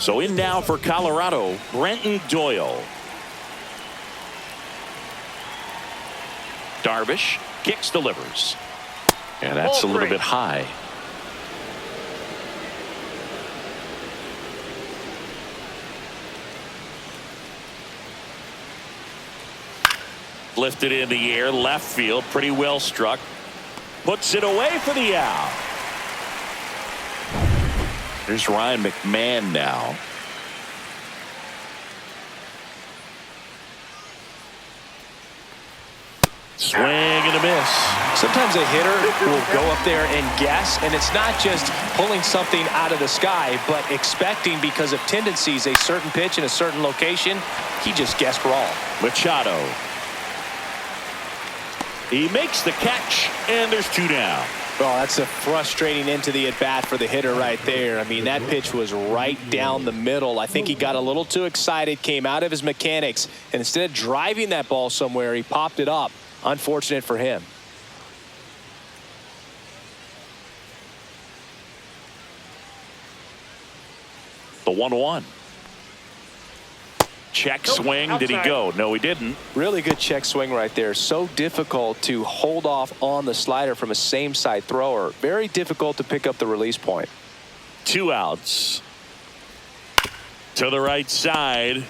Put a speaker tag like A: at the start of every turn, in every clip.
A: So in now for Colorado, Brenton Doyle. Darvish kicks, delivers. And that's a little bit high. Lifted in the air, left field, pretty well struck. Puts it away for the out. Here's Ryan McMahon now. Swing and a miss.
B: Sometimes a hitter will go up there and guess, and it's not just pulling something out of the sky, but expecting because of tendencies a certain pitch in a certain location. He just guessed wrong.
A: Machado. He makes the catch, and there's 2 down.
B: Oh, that's a frustrating end to the at-bat for the hitter right there. I mean, that pitch was right down the middle. I think he got a little too excited, came out of his mechanics, and instead of driving that ball somewhere, he popped it up. Unfortunate for him.
A: The 1-1. Check swing. Did he go? No, he didn't.
B: Really good check swing right there. So difficult to hold off on the slider from a same side thrower. Very difficult to pick up the release point.
A: 2 outs. To the right side.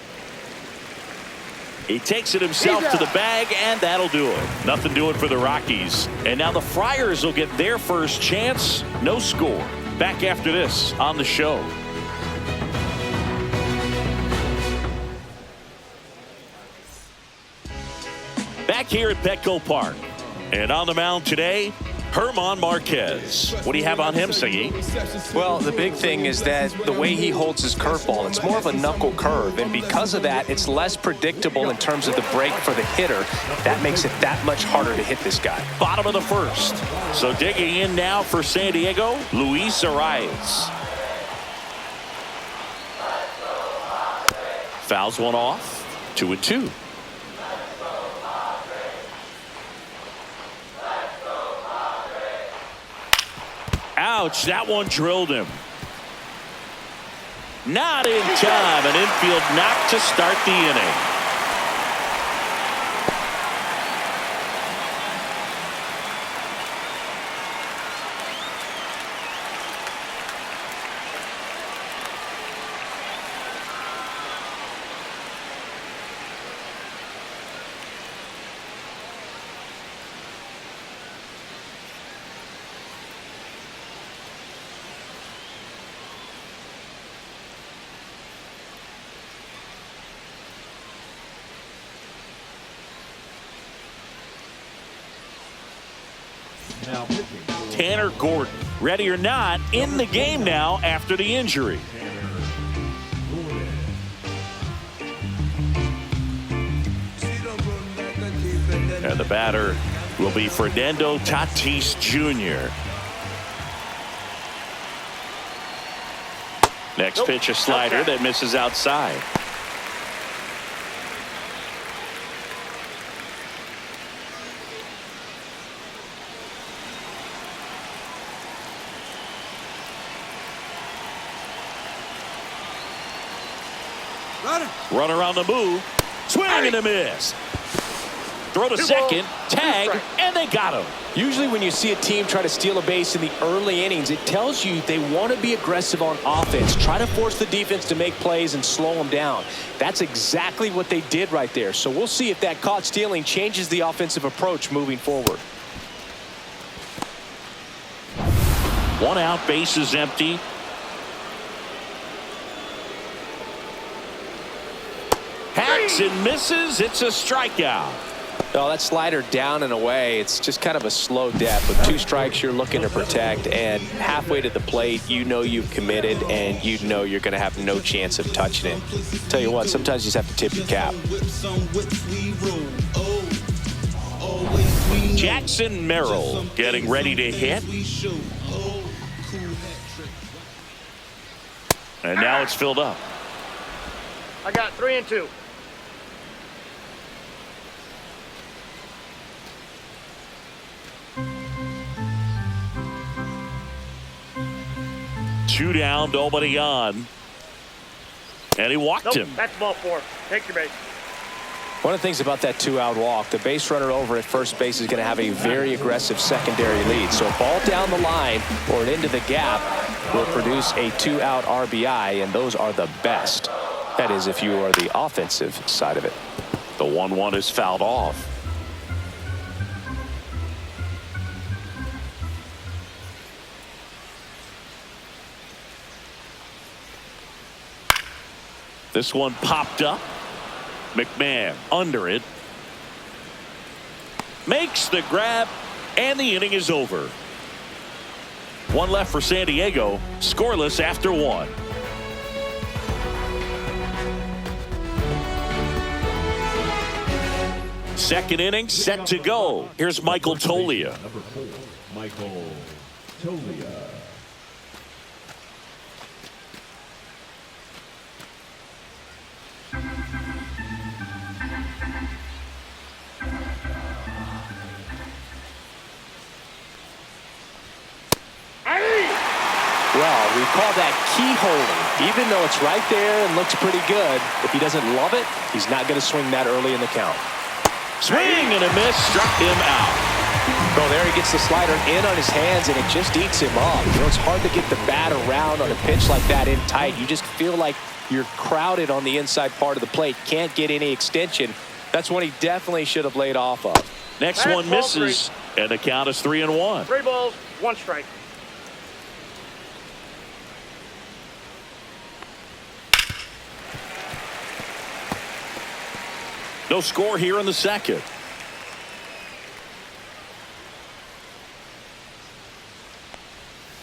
A: He takes it himself to the bag, and that'll do it. Nothing doing for the Rockies. And now the Friars will get their first chance. No score. Back after this on the show. Back here at Petco Park. And on the mound today, Herman Marquez. What do you have on him, Siggy?
B: Well, the big thing is that the way he holds his curveball, it's more of a knuckle curve, and because of that, it's less predictable in terms of the break for the hitter. That makes it that much harder to hit this guy.
A: Bottom of the first. So digging in now for San Diego, Luis Arias. Fouls one off. 2-2. Ouch, that one drilled him. Not in time. An infield knock to start the inning. Tanner Gordon, ready or not, in the game now after the injury. And the batter will be Fernando Tatis Jr. Next pitch, a slider that misses outside. Run around the move. Swing and a miss. Throw to second. Tag. And they got him.
B: Usually when you see a team try to steal a base in the early innings, it tells you they want to be aggressive on offense. Try to force the defense to make plays and slow them down. That's exactly what they did right there. So we'll see if that caught stealing changes the offensive approach moving forward.
A: 1 out, base is empty. Hacks and misses. It's a strikeout.
B: Oh, that slider down and away. It's just kind of a slow death. With 2 strikes, you're looking to protect, and halfway to the plate, you know you've committed, and you know you're going to have no chance of touching it. Tell you what, sometimes you just have to tip your cap.
A: Jackson Merrill getting ready to hit. And now it's filled up.
C: I got 3 and 2.
A: Two down, nobody on. And he walked him.
C: That's ball 4. Take your base.
B: One of the things about that 2-out walk, the base runner over at first base is going to have a very aggressive secondary lead. So a ball down the line or an into the gap will produce a 2-out RBI, and those are the best. That is, if you are the offensive side of it.
A: The 1-1 is fouled off. This one popped up. McMahon under it. Makes the grab, and the inning is over. One left for San Diego. Scoreless after 1. Second inning set to go. Here's Michael Toglia.
D: Number 4, Michael Toglia.
B: Well, we call that keyholing. Even though it's right there and looks pretty good, if he doesn't love it, he's not going to swing that early in the count.
A: Swing and a miss, struck him out.
B: Oh, there he gets the slider in on his hands, and it just eats him up. You know, it's hard to get the bat around on a pitch like that in tight. You just feel like you're crowded on the inside part of the plate. Can't get any extension. That's one he definitely should have laid off of.
A: Next
C: That's
A: one
C: ball
A: misses, and the count is 3-1.
C: 3 balls, 1 strike.
A: No score here in the second.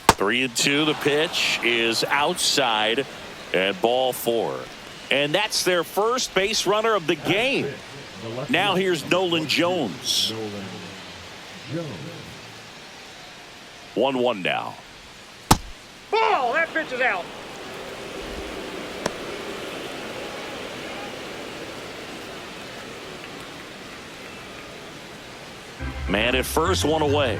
A: Three and 2. The pitch is outside and ball 4. And that's their first base runner of the game. Now here's Nolan Jones. 1-1 now.
C: Ball! That pitch is out.
A: Man at first, 1 away.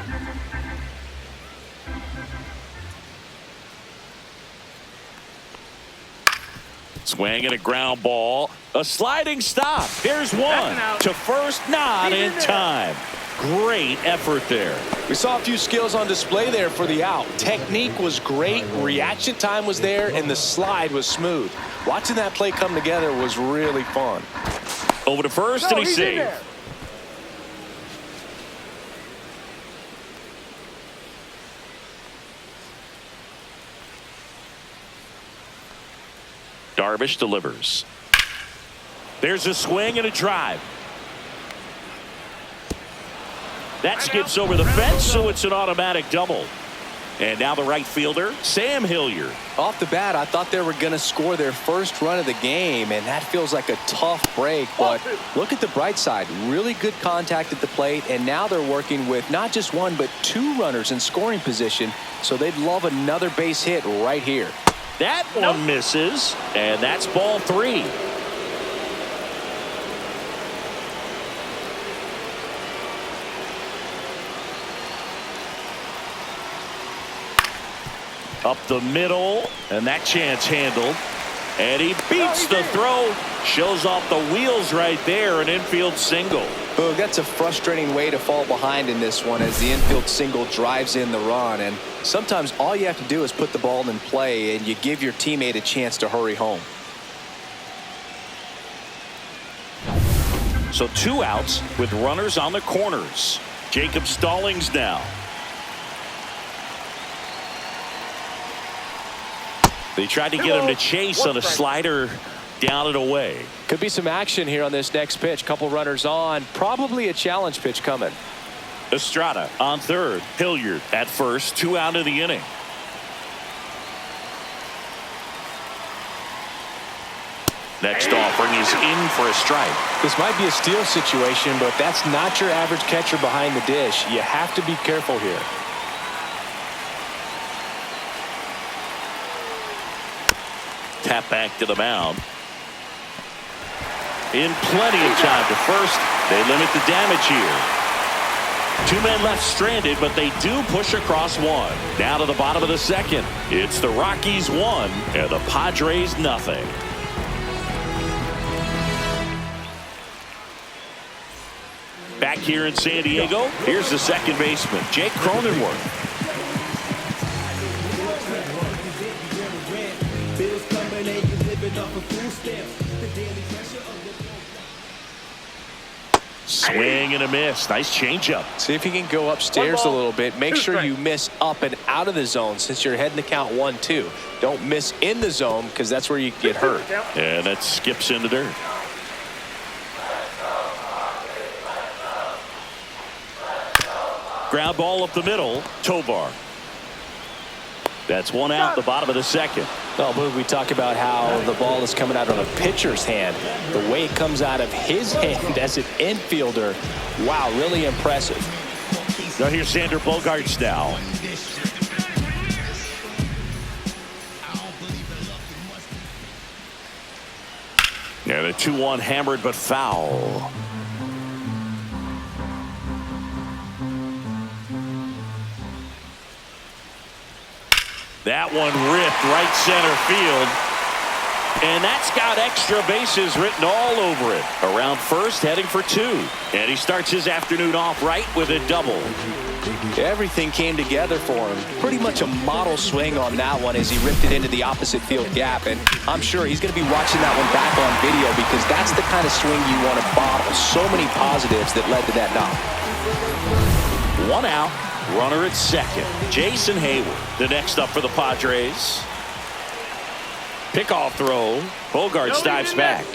A: Swing and a ground ball. A sliding stop. There's one. To first, not in time. Great effort there.
B: We saw a few skills on display there for the out. Technique was great. Reaction time was there, and the slide was smooth. Watching that play come together was really fun.
A: Over to first, and he's saved. Darvish delivers. There's a swing and a drive. That skips over the fence, so it's an automatic double. And now the right fielder, Sam Hilliard.
B: Off the bat, I thought they were going to score their first run of the game, and that feels like a tough break. But look at the bright side. Really good contact at the plate, and now they're working with not just 1, but 2 runners in scoring position, so they'd love another base hit right here.
A: That one misses, and that's ball 3. Up the middle, and that chance handled. And he beats the throw. Shows off the wheels right there, an infield single.
B: Boog, that's a frustrating way to fall behind in this one as the infield single drives in the run. And sometimes all you have to do is put the ball in play, and you give your teammate a chance to hurry home.
A: So 2 outs with runners on the corners. Jacob Stallings now. They tried to get him to chase on a slider down and away.
B: Could be some action here on this next pitch. Couple runners on. Probably a challenge pitch coming.
A: Estrada on third. Hilliard at first. 2 out of the inning. Next offering is in for a strike.
B: This might be a steal situation, but that's not your average catcher behind the dish. You have to be careful here.
A: Tap back to the mound. In plenty of time to first. They limit the damage here. 2 men left stranded, but they do push across 1. Down to the bottom of the second. It's the Rockies 1 and the Padres nothing. Back here in San Diego, here's the second baseman, Jake Cronenworth. Swing and a miss. Nice changeup.
B: See if you can go upstairs a little bit. Make sure you miss up and out of the zone since you're heading to count 1-2. Don't miss in the zone because that's where you get hurt.
A: And that skips into dirt. Ground ball up the middle. Tovar. That's one out, the bottom of the second.
B: Well, Boog, we talk about how the ball is coming out of a pitcher's hand. The way it comes out of his hand as an infielder, wow, really impressive.
A: Now here's Xander Bogaerts now. Yeah, the 2-1 hammered but foul. That one ripped right center field. And that's got extra bases written all over it. Around first, heading for 2. And he starts his afternoon off right with a double.
B: Everything came together for him. Pretty much a model swing on that one as he ripped it into the opposite field gap. And I'm sure he's going to be watching that one back on video because that's the kind of swing you want to bottle. So many positives that led to that knock.
A: 1 out. Runner at second. Jason Hayward, the next up for the Padres. Pickoff throw. Bogaerts dives back.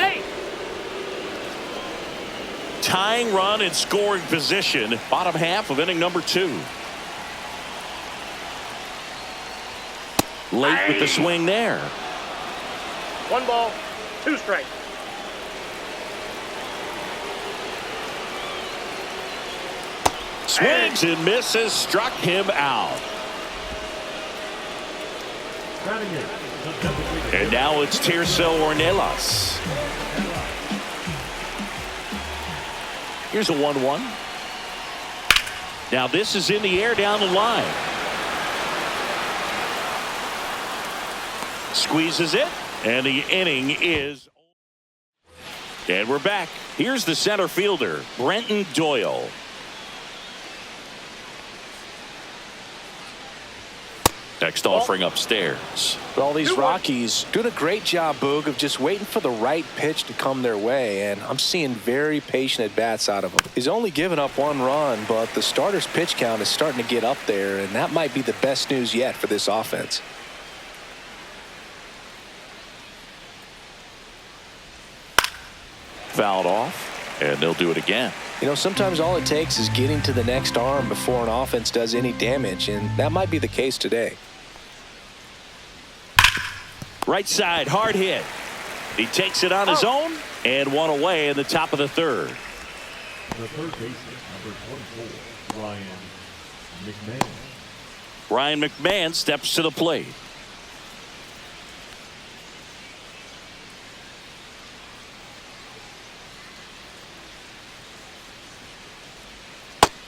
A: Tying run in scoring position. Bottom half of inning number 2. Late with the swing there.
C: 1 ball, 2 strikes.
A: Swings and misses, struck him out. And now it's Tirso Ornelas. Here's a 1-1. Now this is in the air down the line. Squeezes it, and the inning is. And we're back. Here's the center fielder, Brenton Doyle. Next offering upstairs.
B: Well, these Rockies doing a great job, Boog, of just waiting for the right pitch to come their way, and I'm seeing very patient at-bats out of him. He's only given up 1 run, but the starter's pitch count is starting to get up there, and that might be the best news yet for this offense.
A: Fouled off, and they'll do it again.
B: You know, sometimes all it takes is getting to the next arm before an offense does any damage, and that might be the case today.
A: Right side, hard hit. He takes it on his own, and 1 away in the top of the 3rd.
D: The third baseman, number 24, Ryan McMahon.
A: Ryan McMahon steps to the plate.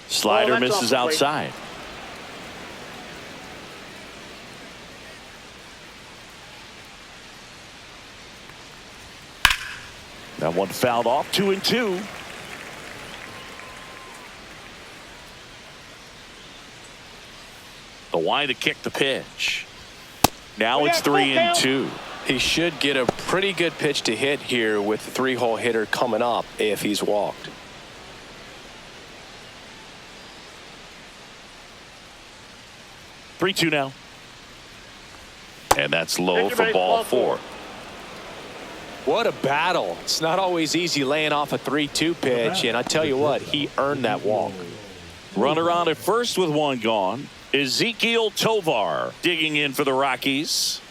A: Slider misses outside. That one fouled off. 2-2. The wide to kick the pitch. Now it's 3-2.
B: He should get a pretty good pitch to hit here with the 3-hole hitter coming up if he's walked.
A: Three-two now. And that's low for ball 4.
B: What a battle. It's not always easy laying off a 3-2 pitch, and I tell you what, he earned that walk.
A: Runner on at first with 1 gone. Ezequiel Tovar digging in for the Rockies.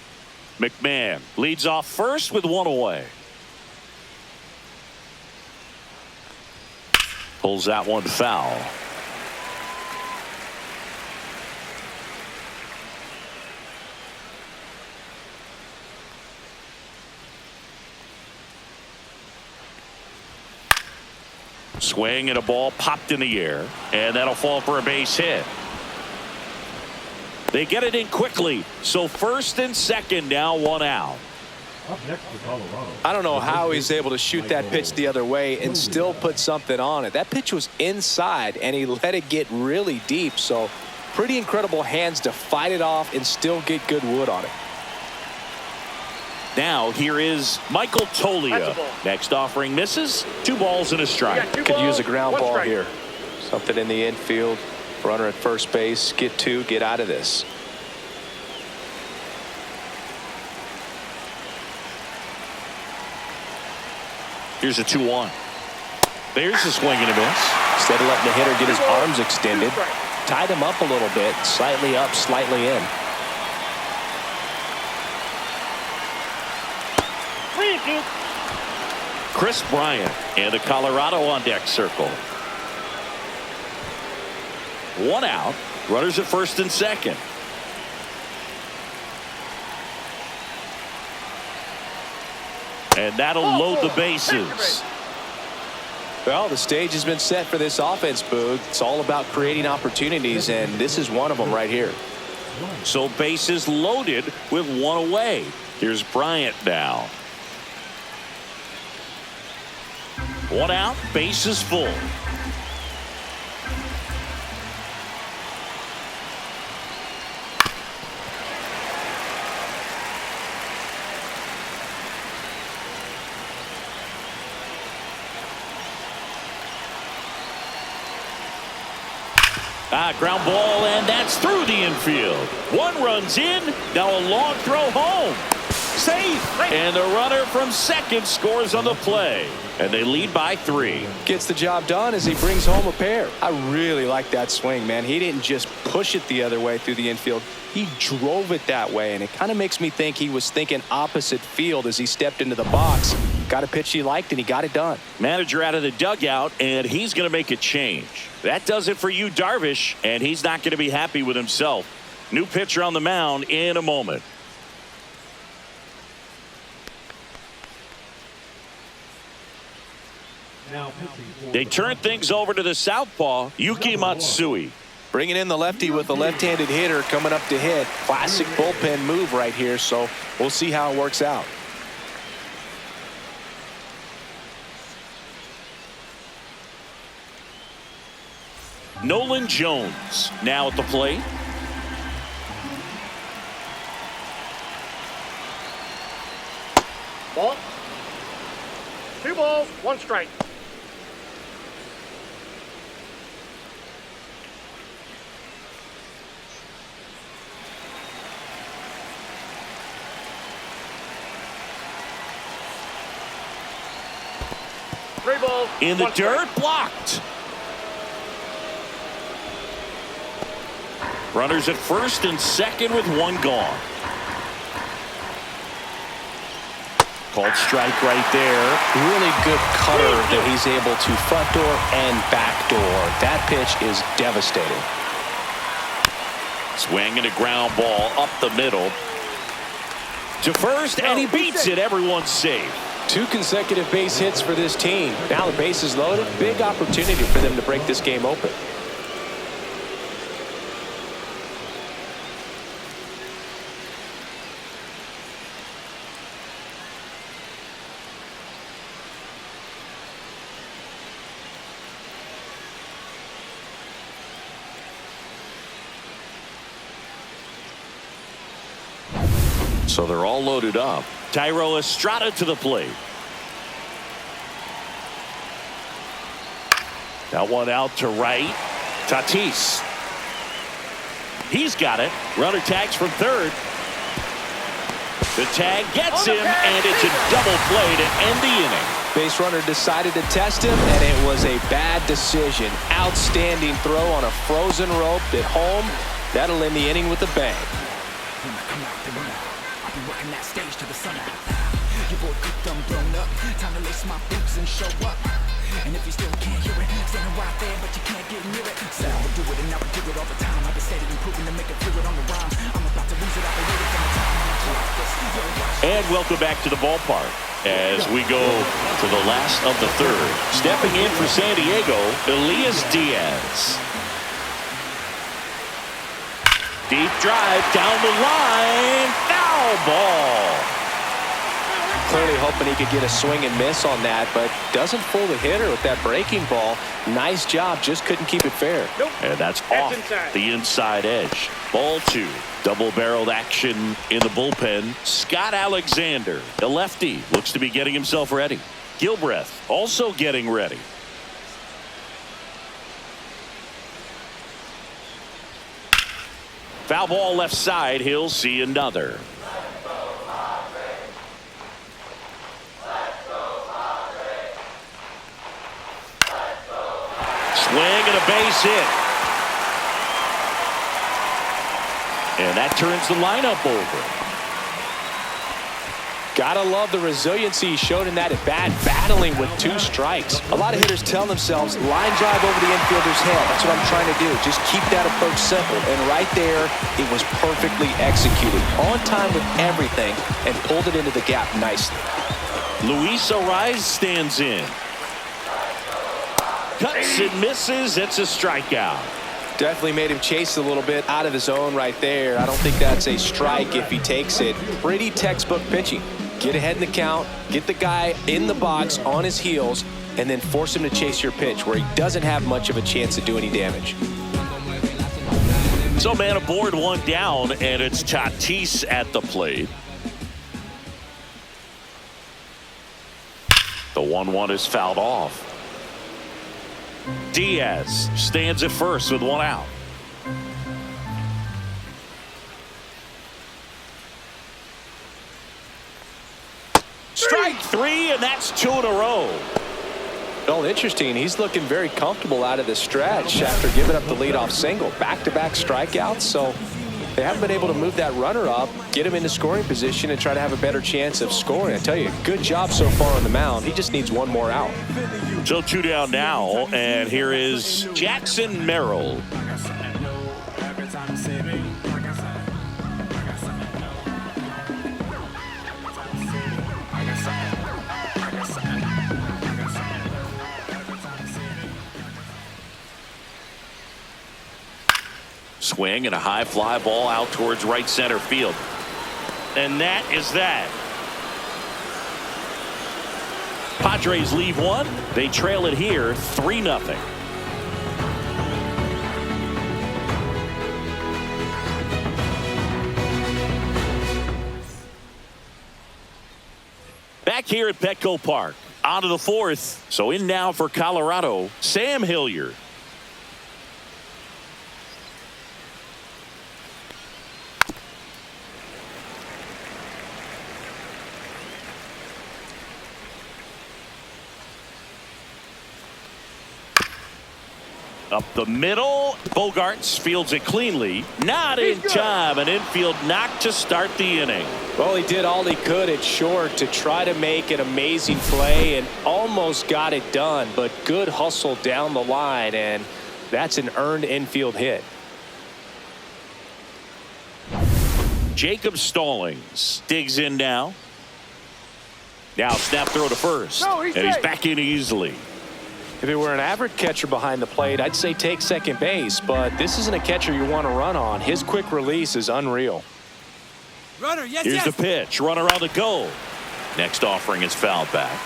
A: McMahon leads off first with 1 away. Pulls that one foul. Swing and a ball popped in the air, and that'll fall for a base hit. They get it in quickly, so first and second now 1 out.
D: Up next for Colorado.
B: I don't know how he's able to shoot that pitch the other way and still put something on it. That pitch was inside, and he let it get really deep. So pretty incredible hands to fight it off and still get good wood on it.
A: Now here is Michael Toglia. Next offering misses. 2 balls and a strike.
B: Could use a ground ball here. Something in the infield. Runner at first base. Get 2. Get out of this.
A: Here's a 2-1. There's a swing and a miss.
B: Instead of letting the hitter get his arms extended, tied him up a little bit. Slightly up, slightly in.
A: Chris Bryant and the Colorado on deck circle. 1 out. Runners at first and second. And that'll load the bases.
B: Well, the stage has been set for this offense, Boog. It's all about creating opportunities, and this is one of them right here.
A: So bases loaded with 1 away. Here's Bryant now. 1 out, bases full. Ground ball, and that's through the infield. 1 runs in. Now a long throw home. Safe. And the runner from second scores on the play. And they lead by 3.
B: Gets the job done as he brings home a pair. I really like that swing, man. He didn't just push it the other way through the infield. He drove it that way, and it kind of makes me think he was thinking opposite field as he stepped into the box. Got a pitch he liked, and he got it done.
A: Manager out of the dugout, and he's going to make a change. That does it for you, Darvish, and he's not going to be happy with himself. New pitcher on the mound in a moment. They turn things over to the southpaw, Yuki Matsui.
B: Bringing in the lefty with a left-handed hitter coming up to hit. Classic bullpen move right here, so we'll see how it works out.
A: Nolan Jones now at the plate.
C: Ball. 2 balls, 1 strike.
A: In the dirt, blocked. Runners at first and second with 1 gone. Called strike right there.
B: Really good cutter that he's able to front door and back door. That pitch is devastating.
A: Swing and a ground ball up the middle to first, and he beats it. Everyone's safe.
B: 2 consecutive base hits for this team. Now the base is loaded. Big opportunity for them to break this game open.
A: So they're all loaded up. Thairo Estrada to the plate. That one out to right. Tatis. He's got it. Runner tags from third. The tag gets him, and it's a double play to end the inning.
B: Base runner decided to test him, and it was a bad decision. Outstanding throw on a frozen rope at home. That'll end the inning with a bang.
E: When I come out the winner, I'll be working that stage to the sun out. Your boy cooked them blown up. Time to lace my boots and show up. And if you still can't hear it, standing right there, but you can't get near it. Said I would do it and I would do it all the time. I've been steady improving to make it fluid on the rhymes. I'm about to lose it. I've been waiting from the time when I drop this.
A: And welcome back to the ballpark as we go to the last of the third. Stepping in for San Diego, Elias Diaz. Deep drive down the line. Foul ball.
B: clearly hoping he could get a swing and miss on that, but doesn't fool the hitter with that breaking ball. Nice job, just couldn't keep it fair.
C: Nope.
A: And that's off the inside edge. Ball 2. Double-barreled action in the bullpen. Scott Alexander, the lefty, looks to be getting himself ready. Gilbreth also getting ready. Foul ball left side. He'll see another. Swing and a base hit. And that turns the lineup over.
B: Gotta love the resiliency he showed in that at bat, battling with 2 strikes. A lot of hitters tell themselves, line drive over the infielder's head. That's what I'm trying to do. Just keep that approach simple. And right there, it was perfectly executed. On time with everything and pulled it into the gap nicely.
A: Luis Ariz stands in. Cuts and misses. It's a strikeout.
B: Definitely made him chase a little bit out of his own right there. I don't think that's a strike if he takes it. Pretty textbook pitching. Get ahead in the count, get the guy in the box on his heels, and then force him to chase your pitch where he doesn't have much of a chance to do any damage.
A: So man aboard, 1 down, and it's Tatis at the plate. The 1-1 is fouled off. Diaz stands at first with 1 out. Strike 3, and that's 2 in a row.
B: Well, interesting. He's looking very comfortable out of the stretch after giving up the leadoff single. Back-to-back strikeouts, so they haven't been able to move that runner up, get him into scoring position, and try to have a better chance of scoring. I tell you, good job so far on the mound. He just needs 1 more out.
A: So 2 down now, and here is Jackson Merrill. Swing and a high fly ball out towards right center field. And that is that. Padres leave 1. They trail it here 3-0. Back here at Petco Park. On to the 4th. So in now for Colorado, Sam Hilliard. Up the middle, Bogarts fields it cleanly. Not in time. An infield knock to start the inning.
B: Well, he did all he could at short to try to make an amazing play and almost got it done, but good hustle down the line, and that's an earned infield hit.
A: Jacob Stallings digs in now. Now snap throw to first. And he's back in easily.
B: If it were an average catcher behind the plate, I'd say take second base, but this isn't a catcher you want to run on. His quick release is unreal.
E: Runner, yes,
A: Here's the pitch. Runner on the goal. Next offering is fouled back.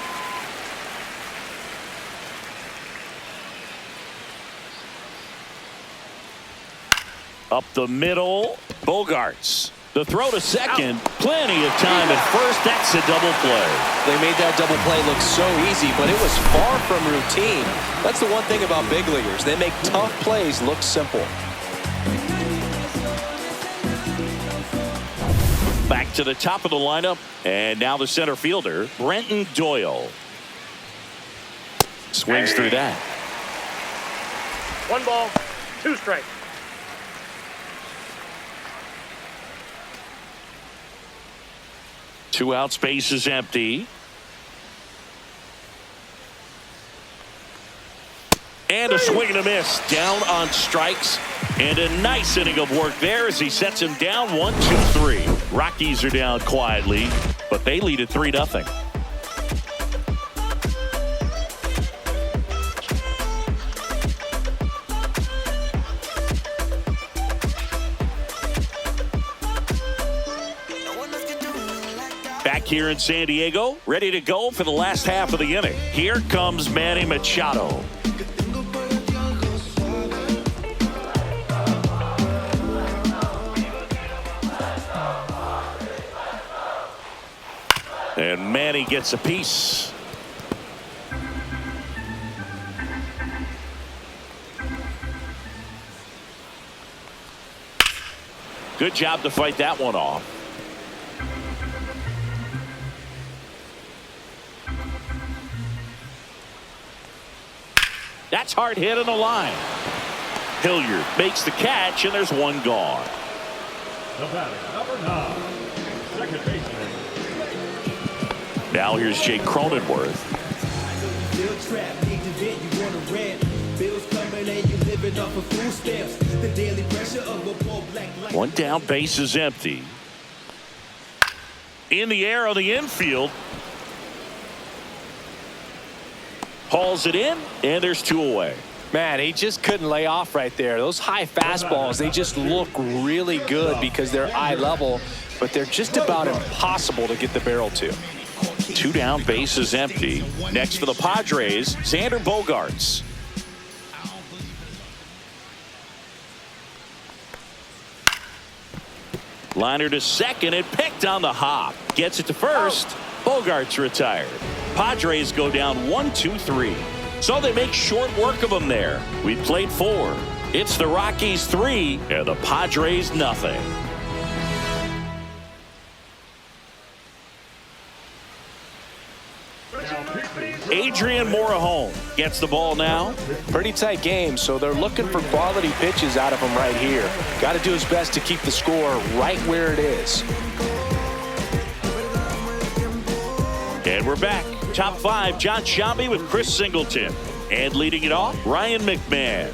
A: Up the middle, Bogarts. The throw to second, plenty of time at first. That's a double play.
B: They made that double play look so easy, but it was far from routine. That's the one thing about big leaguers. They make tough plays look simple.
A: Back to the top of the lineup, and now the center fielder, Brenton Doyle. Swings through that.
C: 1 ball, 2 strikes.
A: Two out, space is empty. And a swing and a miss. Down on strikes. And a nice inning of work there as he sets him down 1-2-3. Rockies are down quietly, but they lead at 3-0. Back here in San Diego, ready to go for the last half of the inning. Here comes Manny Machado. And Manny gets a piece. Good job to fight that one off. That's hard hit on the line. Hilliard makes the catch, and there's one gone.
D: The batter, number 9, second baseman.
A: Now here's Jake Cronenworth. One down, base is empty. In the air on the infield. Hauls it in, and there's 2 away.
B: Man, he just couldn't lay off right there. Those high fastballs, they just look really good because they're eye level, but they're just about impossible to get the barrel to.
A: 2 down, base is empty. Next for the Padres, Xander Bogaerts. Liner to second and picked on the hop. Gets it to first. Bogaerts retired. Padres go down 1-2-3. So they make short work of them there. We played 4. It's the Rockies 3 and the Padres nothing. Adrian Morejon gets the ball now.
B: Pretty tight game, so they're looking for quality pitches out of him right here. Got to do his best to keep the score right where it is.
A: And we're back. Top 5, John Sciambi with Chris Singleton. And leading it off, Ryan McMahon.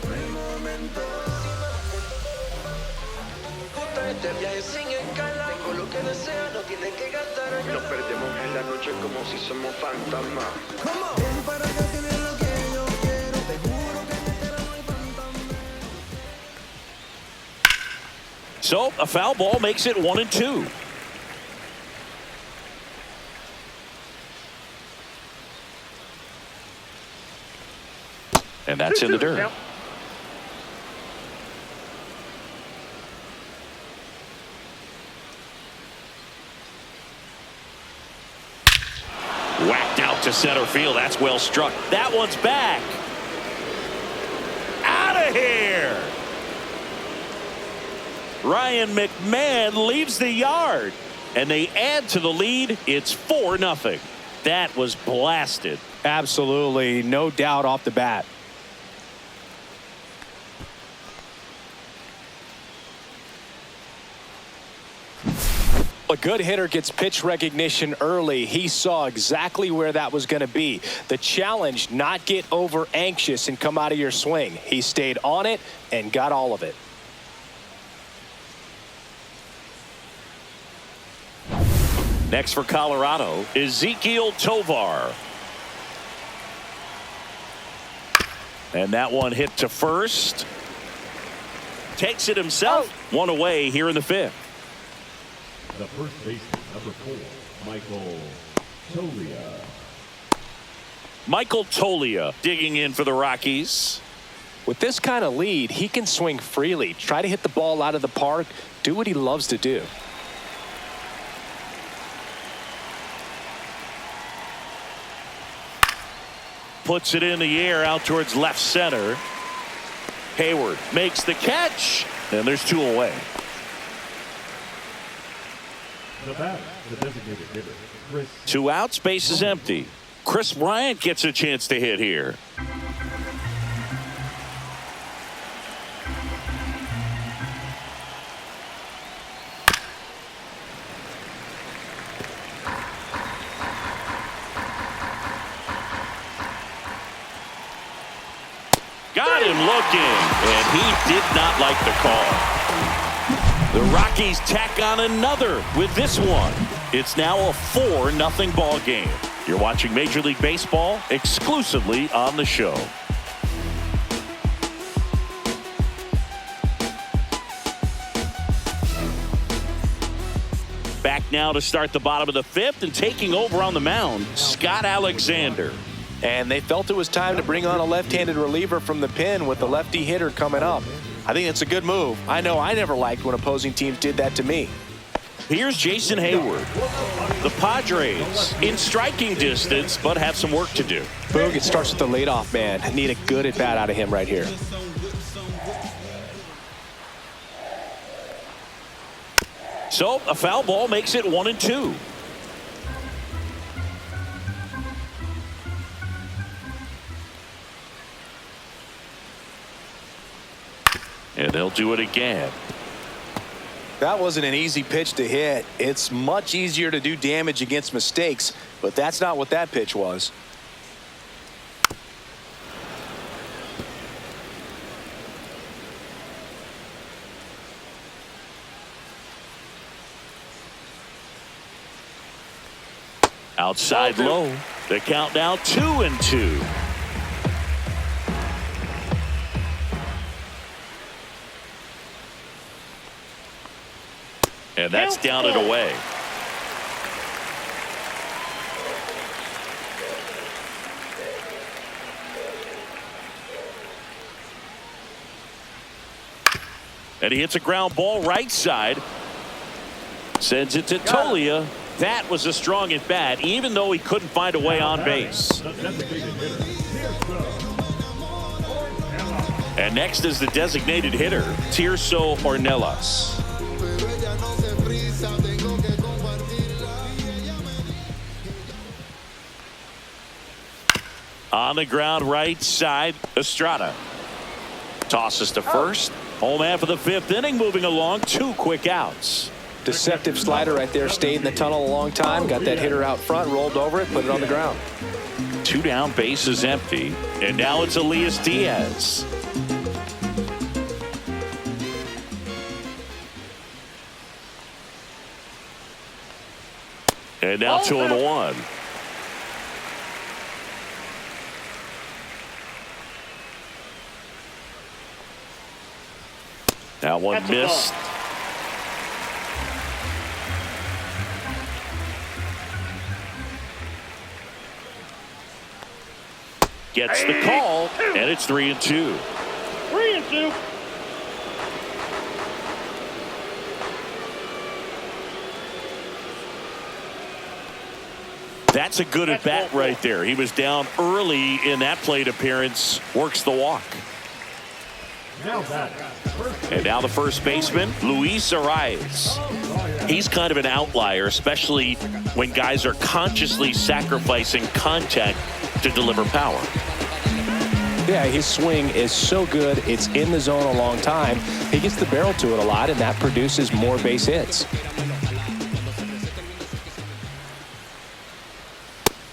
F: Nos perdemos en la noche como si somos fantasmas.
A: So a foul ball makes it 1-2. And that's in the dirt. Whacked out to center field. That's well struck. That one's back. Out of here. Ryan McMahon leaves the yard. And they add to the lead. It's 4-0. That was blasted.
B: Absolutely. No doubt off the bat. A good hitter gets pitch recognition early. He saw exactly where that was going to be. The challenge, not get over anxious and come out of your swing. He stayed on it and got all of it.
A: Next for Colorado, Ezequiel Tovar. And that one hit to first. Takes it himself. One away here in the 5th.
D: The first baseman, number 4, Michael Toglia.
A: Michael Toglia digging in for the Rockies.
B: With this kind of lead, he can swing freely, try to hit the ball out of the park, do what he loves to do.
A: Puts it in the air out towards left center. Hayward makes the catch, and there's 2 away.
D: The batter, the designated hitter, Chris.
A: 2 outs, base is empty. Chris Bryant gets a chance to hit here. Got him looking, and he did not like the call. The Rockies tack on another with this one. It's now a 4-0 ball game. You're watching Major League Baseball exclusively on the show. Back now to start the bottom of the fifth, and taking over on the mound, Scott Alexander.
B: And they felt it was time to bring on a left-handed reliever from the pen with the lefty hitter coming up. I think it's a good move. I know I never liked when opposing teams did that to me.
A: Here's Jason Hayward. The Padres in striking distance, but have some work to do.
B: Boog, it starts with the leadoff man. Need a good at-bat out of him right here.
A: So a foul ball makes it 1-2. And they'll do it again.
B: That wasn't an easy pitch to hit. It's much easier to do damage against mistakes, but that's not what that pitch was.
A: Outside low. The count now 2-2. And that's down and away. And he hits a ground ball right side. Sends it to Tolia. That was a strong at bat, even though he couldn't find a way on base. And next is the designated hitter, Tirso Ornelas. On the ground right side, Estrada. Tosses to first. Home half of the fifth inning, moving along, 2 quick outs.
B: Deceptive slider right there. Stayed in the tunnel a long time. Got that hitter out front, rolled over it, put it on the ground.
A: 2 down, bases empty. And now it's Elias Diaz. And now 2-1. That one missed. Gets the call, and it's 3-2.
C: 3-2.
A: That's a good at bat right there. He was down early in that plate appearance. Works the walk. And now the first baseman, Luis Arias. He's kind of an outlier, especially when guys are consciously sacrificing contact to deliver power.
B: Yeah, his swing is so good. It's in the zone a long time. He gets the barrel to it a lot, and that produces more base hits.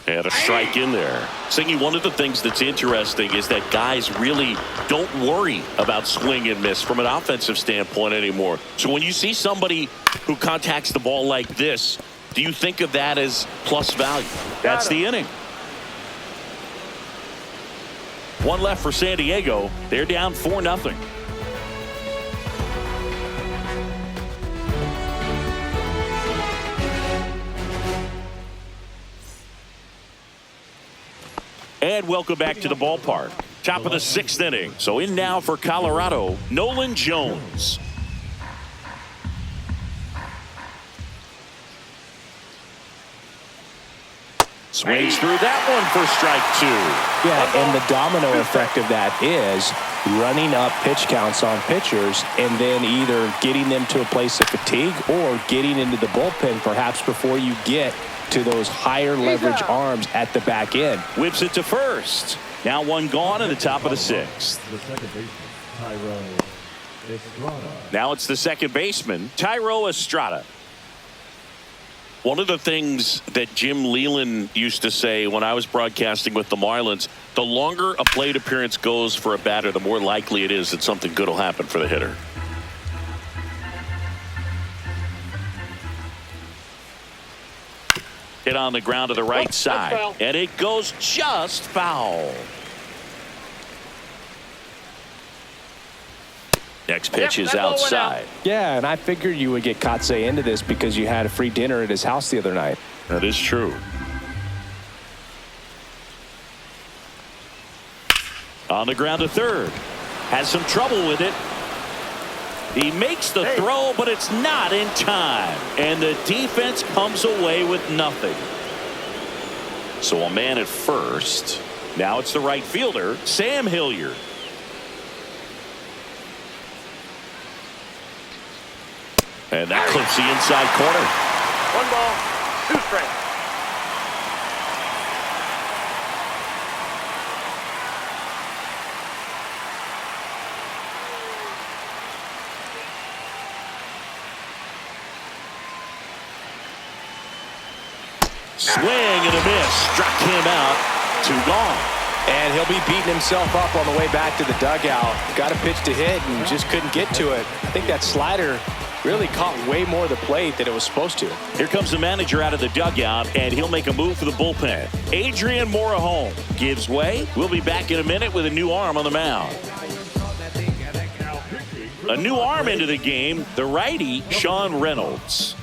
A: And a strike in there. Singy, one of the things that's interesting is that guys really don't worry about swing and miss from an offensive standpoint anymore. So when you see somebody who contacts the ball like this, do you think of that as plus value? That's the inning. 1 left for San Diego. They're down 4-0. And welcome back to the ballpark. Top of the 6th inning. So in now for Colorado, Nolan Jones. Swings through that one for strike 2.
B: Yeah, and the domino effect of that is running up pitch counts on pitchers and then either getting them to a place of fatigue or getting into the bullpen perhaps before you get to those higher leverage arms at the back end.
A: Whips it to first. Now 1 gone in the top of the 6th. Now it's the second baseman, Thairo Estrada. One of the things that Jim Leland used to say when I was broadcasting with the Marlins, the longer a plate appearance goes for a batter, the more likely it is that something good will happen for the hitter. Hit on the ground to the right side, and it goes just foul. Next pitch
C: Yep,
A: is
C: that ball went
A: outside.
B: Yeah, and I figured you would get Kotsay into this because you had a free dinner at his house the other night.
A: That is true. On the ground to third. Has some trouble with it. He makes the throw, but it's not in time. And the defense comes away with nothing. So a man at first. Now it's the right fielder, Sam Hilliard. And that clips the inside corner.
C: 1 ball, 2 strikes.
A: Swing and a miss. Struck him out. 2 gone.
B: And he'll be beating himself up on the way back to the dugout. Got a pitch to hit and just couldn't get to it. I think that slider really caught way more of the plate than it was supposed to.
A: Here comes the manager out of the dugout, and he'll make a move for the bullpen. Adrian Morejon gives way. We'll be back in a minute with a new arm on the mound. A new arm into the game, the righty, Sean Reynolds.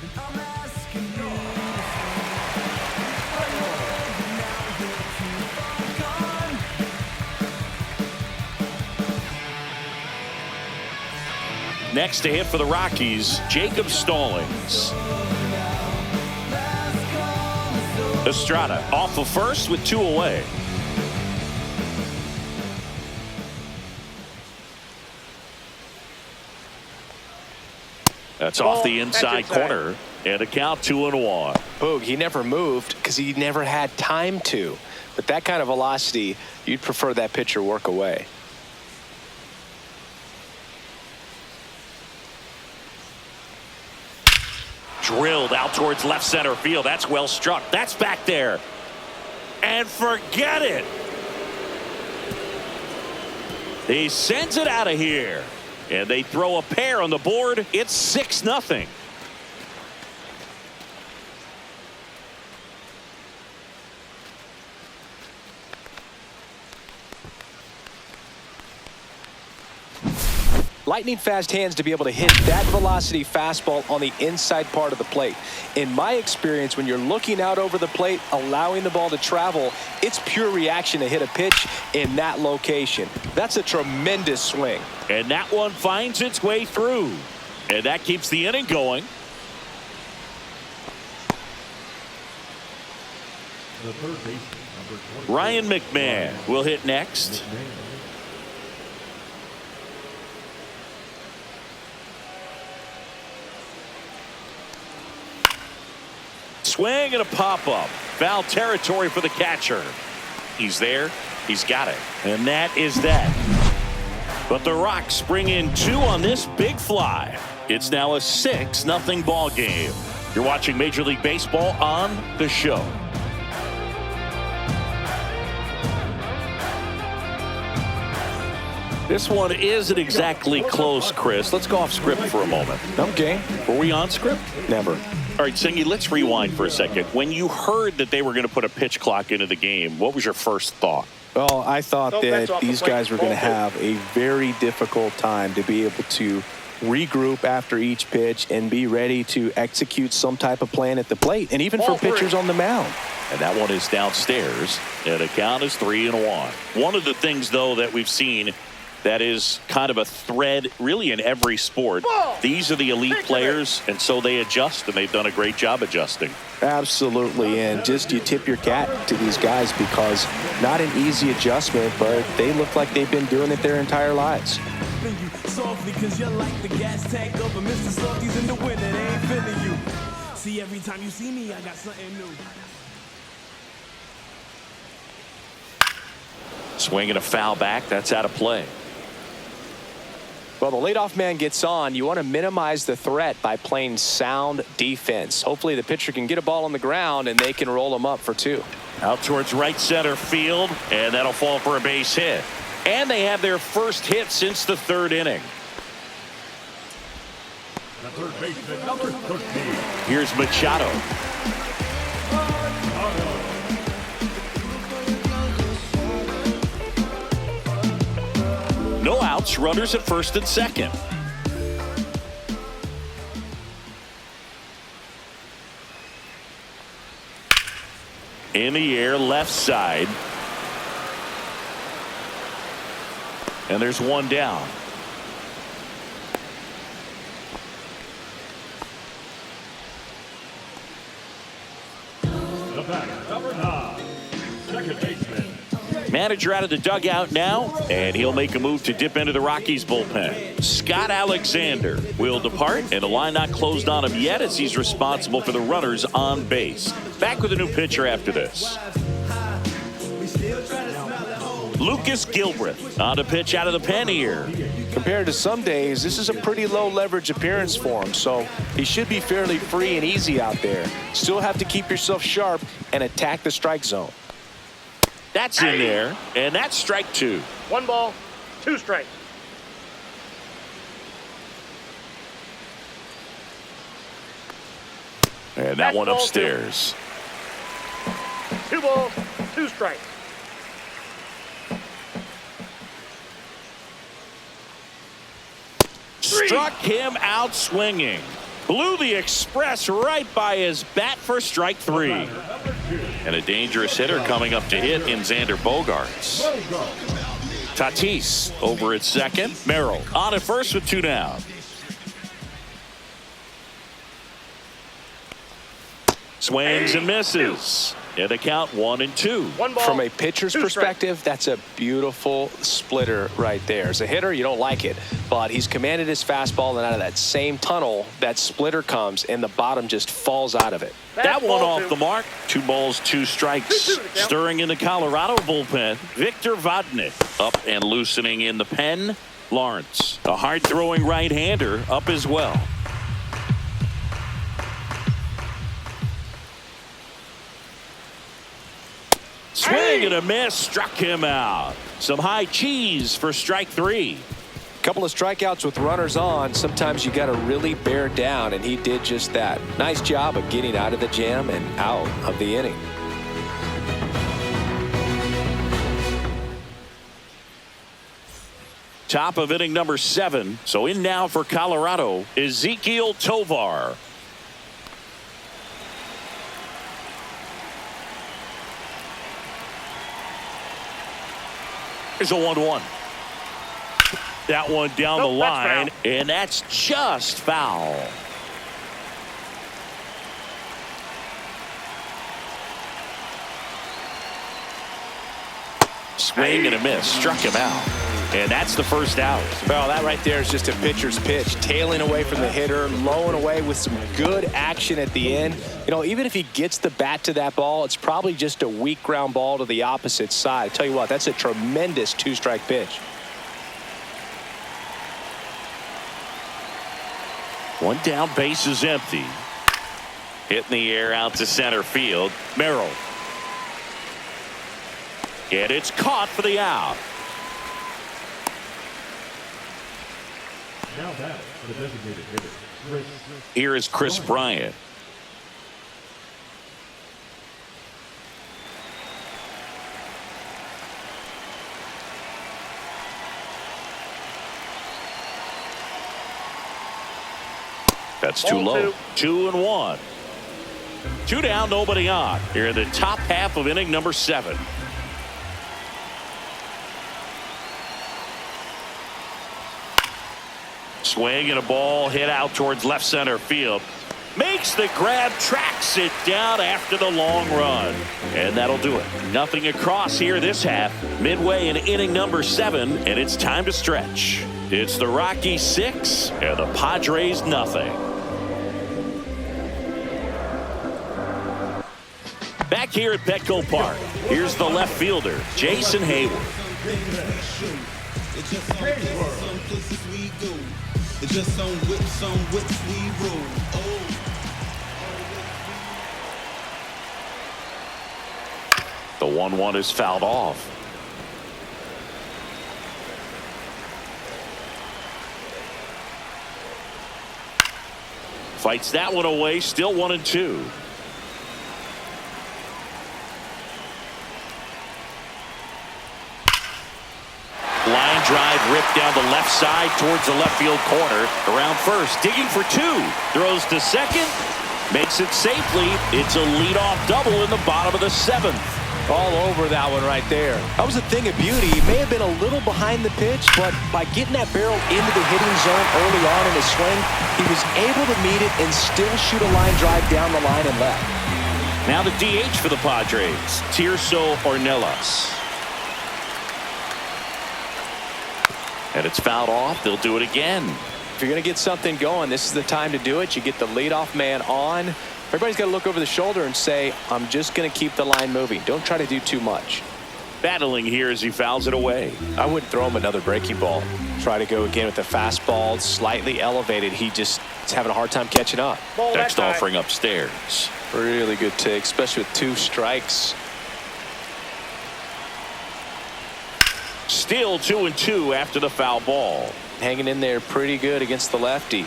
A: Next to hit for the Rockies, Jacob Stallings. Estrada off of first with 2 away. That's off the inside corner, and a count 2-1.
B: Boog, he never moved because he never had time to. But that kind of velocity, you'd prefer that pitcher work away.
A: Drilled out towards left center field. That's well struck. That's back there. And forget it. He sends it out of here. And they throw a pair on the board. It's 6-0.
B: Lightning fast hands to be able to hit that velocity fastball on the inside part of the plate. In my experience, when you're looking out over the plate, allowing the ball to travel, it's pure reaction to hit a pitch in that location. That's a tremendous swing.
A: And that one finds its way through. And that keeps the inning going.
D: The third baseman, number 20.
A: Ryan McMahon will hit next. Swing and a pop-up. Foul territory for the catcher. He's there. He's got it. And that is that. But the Rocks bring in 2 on this big fly. It's now a 6-0 ball game. You're watching Major League Baseball on The Show. This one isn't exactly close, Chris. Let's go off script for a moment.
B: Okay.
A: Were we on script?
B: Never.
A: All right, Singy, let's rewind for a second. When you heard that they were going to put a pitch clock into the game, what was your first thought?
B: Well, I thought that these guys were going to
C: Ball
B: have a very difficult time to be able to regroup after each pitch and be ready to execute some type of plan at the plate, and even for pitchers on the mound.
A: And that one is downstairs, and the count is 3-1. One of the things, though, that we've seen that is kind of a thread really in every sport. These are the elite players, and so they adjust, and they've done a great job adjusting.
B: Absolutely, and just you tip your cap to these guys because not an easy adjustment, but they look like they've been doing it their entire lives.
G: Softly, cause you're like the gas tank over Mr. Softies in the winter, they ain't feeling you. See, every time you see me, I got something new.
A: Swing and a foul back. That's out of play.
B: Well, the leadoff man gets on. You want to minimize the threat by playing sound defense. Hopefully the pitcher can get a ball on the ground and they can roll them up for 2.
A: Out towards right center field, and that'll fall for a base hit. And they have their first hit since the 3rd inning.
D: The third baseman, number 13.
A: Here's Machado. No outs. outs, runners at first and second. In the air, left side. And there's one down.
D: The batter, number 9, second baseman.
A: Manager out of the dugout now, and he'll make a move to dip into the Rockies bullpen. Scott Alexander will depart, and the line not closed on him yet as he's responsible for the runners on base. Back with a new pitcher after this. Lucas Gilbreth on to pitch out of the pen here.
B: Compared to some days, this is a pretty low leverage appearance for him, so he should be fairly free and easy out there. Still have to keep yourself sharp and attack the strike zone.
A: That's in there, and that's strike 2.
C: 1 ball, 2 strikes.
A: And that one upstairs.
C: 2 balls, 2 strikes.
A: Struck him out swinging. Blew the express right by his bat for strike 3. And a dangerous hitter coming up to hit in Xander Bogaerts. Tatis over at second. Merrill on at first with 2 down. Swings and misses. And the count 1-2.
C: 1 ball,
B: From a pitcher's
C: 2
B: perspective, that's a beautiful splitter right there. As a hitter, you don't like it, but he's commanded his fastball, and out of that same tunnel, that splitter comes, and the bottom just falls out of it.
A: That one
C: ball
A: off
C: 2.
A: the mark. 2 balls, 2 strikes.
C: 2-2 to count.
A: Stirring in the Colorado bullpen. Victor Vodnik up and loosening in the pen. Lawrence, a hard-throwing right-hander, up as well. Swing and a miss, struck him out. Some high cheese for strike 3.
B: Couple of strikeouts with runners on. Sometimes you got to really bear down, and he did just that. Nice job of getting out of the jam and out of the inning.
A: Top of inning number 7. So in now for Colorado, Ezequiel Tovar. Here's a 1-1. That one down the line, and that's just foul. Swing and a miss, struck him out. And that's the first out.
B: Well, that right there is just a pitcher's pitch. Tailing away from the hitter, lowing away with some good action at the end. You know, even if he gets the bat to that ball, it's probably just a weak ground ball to the opposite side. I tell you what, that's a tremendous 2-strike pitch.
A: One down, base is empty. Hit in the air out to center field. Merrill. And it's caught for the out.
D: Now batting for the designated hitter, Chris.
A: Here is Chris Bryant. That's too low. 2-1. 2 down, nobody on. Here in the top half of inning number 7. Swing and a ball hit out towards left center field. Makes the grab, tracks it down after the long run. And that'll do it. Nothing across here this half. Midway in inning number 7, and it's time to stretch. It's the Rockies 6 and the Padres nothing. Back here at Petco Park, here's the left fielder, Jason Hayward.
H: Just on whips we roll.
A: The 1-1 is fouled off. Fights that one away, still 1-2. line drive ripped down the left side towards the left field corner. Around first, digging for two. Throws to second. Makes it safely. It's a leadoff double in the bottom of the seventh.
B: All over that one right there. That was a thing of beauty. He may have been a little behind the pitch, but by getting that barrel into the hitting zone early on in his swing, he was able to meet it and still shoot a line drive down the line and left.
A: Now the DH for the Padres, Tirso Ornelas. And it's fouled off. They'll do it again.
B: If you're going to get something going, this is the time to do it. You get the leadoff man on. Everybody's got to look over the shoulder and say, I'm just going to keep the line moving. Don't try to do too much.
A: Battling here as he fouls it away.
B: I wouldn't throw him another breaking ball. Try to go again with the fastball, slightly elevated. He just is having a hard time catching up.
A: Next offering upstairs.
B: Really good take, especially with 2 strikes.
A: Still 2-2 after the foul ball.
B: Hanging in there pretty good against the lefty.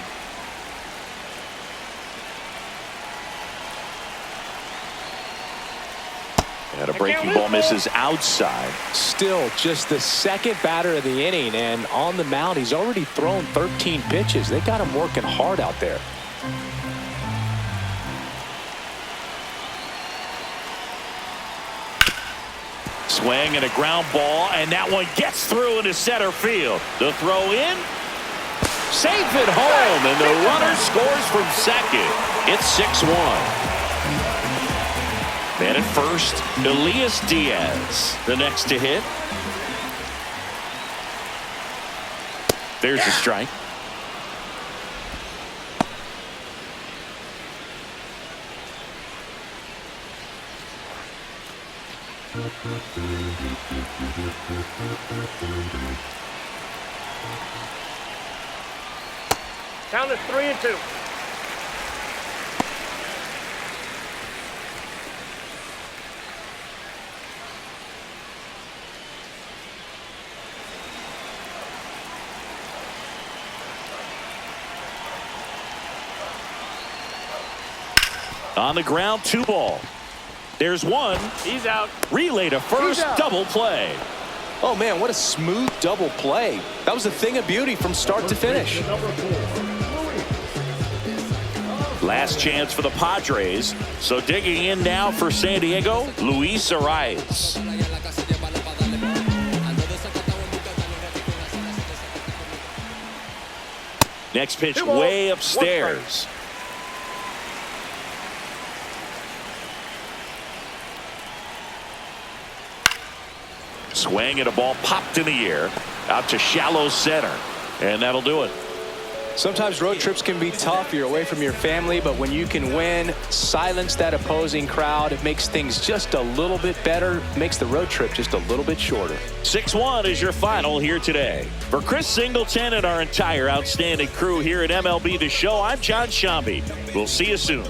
A: And a breaking ball misses outside.
B: Still just the second batter of the inning, and on the mound he's already thrown 13 pitches. They got him working hard out there.
A: Swing and a ground ball, and that one gets through into center field. The throw in, safe at home, and the runner scores from second. It's 6-1. Man at first, Elias Diaz, the next to hit. There's a strike.
C: Count is 3-2.
A: On the ground, 2 ball. There's one.
C: He's out.
A: Relay to first, double play.
B: Oh man, what a smooth double play. That was a thing of beauty from start to finish.
A: Last chance for the Padres. So digging in now for San Diego, Luis Arias. Next pitch way upstairs. Swing and a ball popped in the air out to shallow center, and that'll do it.
B: Sometimes road trips can be tough. You're away from your family, but when you can win, silence that opposing crowd, it makes things just a little bit better, makes the road trip just a little bit shorter.
A: 6-1 is your final here today. For Chris Singleton and our entire outstanding crew here at MLB The Show, I'm John Shambi. We'll see you soon.